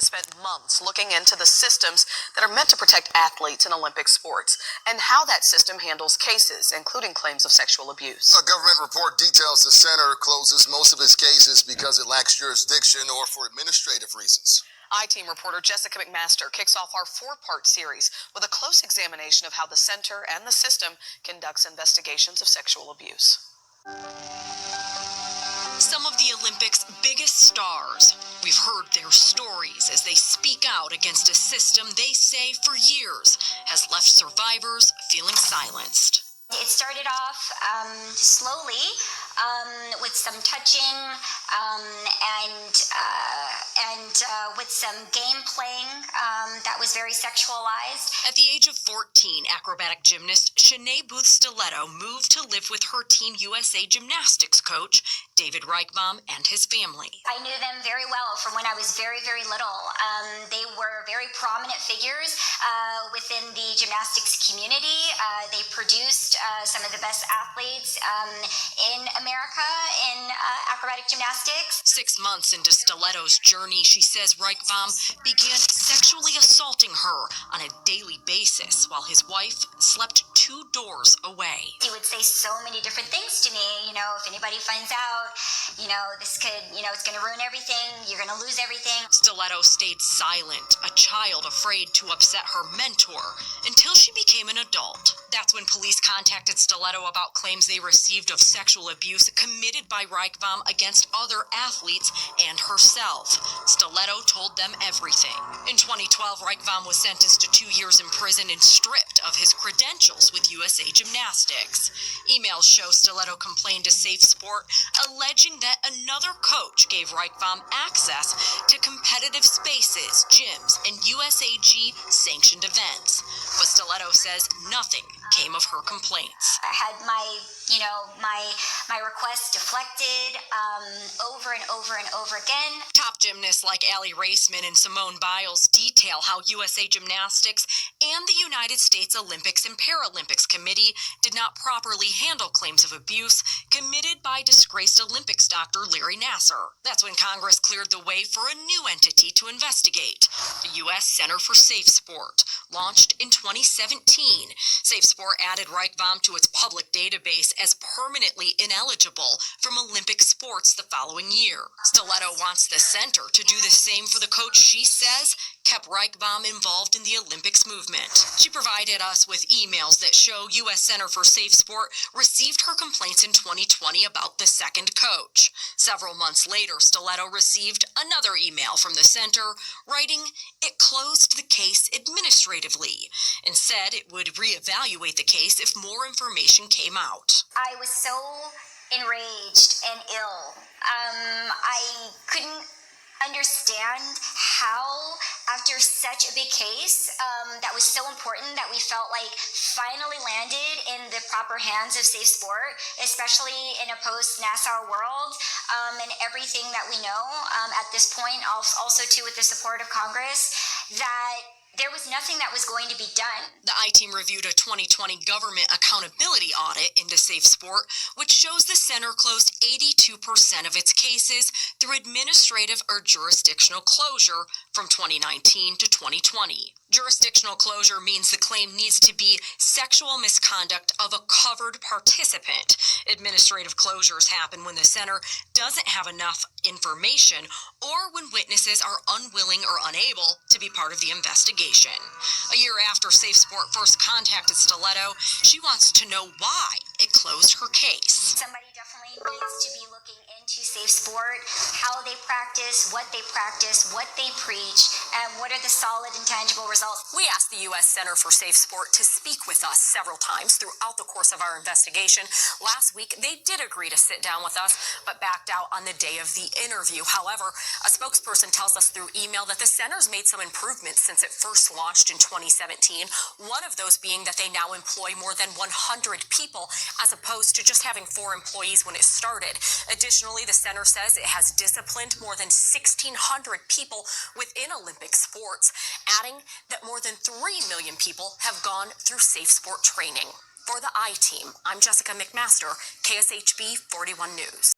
has spent months looking into the systems that are meant to protect athletes in Olympic sports and how that system handles cases, including claims of sexual abuse. A government report details the center closes most of its cases because it lacks jurisdiction or for administrative reasons. I-Team reporter Jessica McMaster kicks off our four-part series with a close examination of how the center and the system conducts investigations of sexual abuse. Some of the Olympics' biggest stars. We've heard their stories as they speak out against a system they say for years has left survivors feeling silenced. It started off slowly with some touching and with some game playing that was very sexualized. At the age of 14, acrobatic gymnast Shanae Booth Stiletto moved to live with her Team USA gymnastics coach, David Reichbaum, and his family. I knew them very well from when I was very, very little. They were very prominent figures within the gymnastics community. They produced some of the best athletes in America in acrobatic gymnastics. 6 months into Stiletto's journey, she says Reichbaum began sexually assaulting her on a daily basis while his wife slept 2 doors away. He would say so many different things to me. If anybody finds out, this could, it's going to ruin everything. You're going to lose everything. Stiletto stayed silent, a child afraid to upset her mentor, until she became an adult. That's when police contacted Stiletto about claims they received of sexual abuse committed by Reichbaum against other athletes and herself. Stiletto told them everything. In 2012, Reichbaum was sentenced to 2 years in prison and stripped of his credentials with USA Gymnastics. Emails show Stiletto complained to Safe Sport, alleging that another coach gave Reichbaum access to competitive spaces, gyms, and USAG-sanctioned events. But Stiletto says nothing came of her complaints. I had my requests deflected over and over and over again. Top gymnasts like Allie Raceman and Simone Biles detail how USA Gymnastics and the United States Olympics and Paralympics Committee did not properly handle claims of abuse committed by disgraced Olympics doctor Larry Nassar. That's when Congress cleared the way for a new entity to investigate, the U.S. Center for Safe Sport, launched in 2017. Safe Sport added Reichbaum to its public database as permanently ineligible from Olympic sports the following year. Stiletto wants the center to do the same for the coach she says kept Reichbaum involved in the Olympics movement. She provided us with emails that show U.S. Center for Safe Sport received her complaints in 2020 about the second coach. Several months later, Stiletto received another email from the center writing it closed the case administratively and said it would reevaluate the case if more information came out. I was so enraged and ill. I couldn't understand how, after such a big case that was so important, that we felt like finally landed in the proper hands of Safe Sport, especially in a post-Nassar world, and everything that we know at this point, also too with the support of Congress, that there was nothing that was going to be done. The I-Team reviewed a 2020 government accountability audit into Safe Sport, which shows the center closed 82% of its cases through administrative or jurisdictional closure from 2019 to 2020. Jurisdictional closure means the claim needs to be sexual misconduct of a covered participant. Administrative closures happen when the center doesn't have enough information or when witnesses are unwilling or unable to be part of the investigation. A year after Safe Sport first contacted Stiletto, she wants to know why it closed her case. Somebody definitely needs to be looking into Safe Sport, how they practice, what they preach, and what are the solid and tangible results. We asked the U.S. Center for Safe Sport to speak with us several times throughout the course of our investigation. Last week, they did agree to sit down with us, but backed out on the day of the interview. However, a spokesperson tells us through email that the center's made some improvements since it first launched in 2017, one of those being that they now employ more than 100 people as opposed to just having 4 employees when it started. Additionally, the center says it has disciplined more than 1,600 people within Olympic sports, adding that more than 3 million people have gone through Safe Sport training. For the I-Team, I'm Jessica McMaster, KSHB 41 News.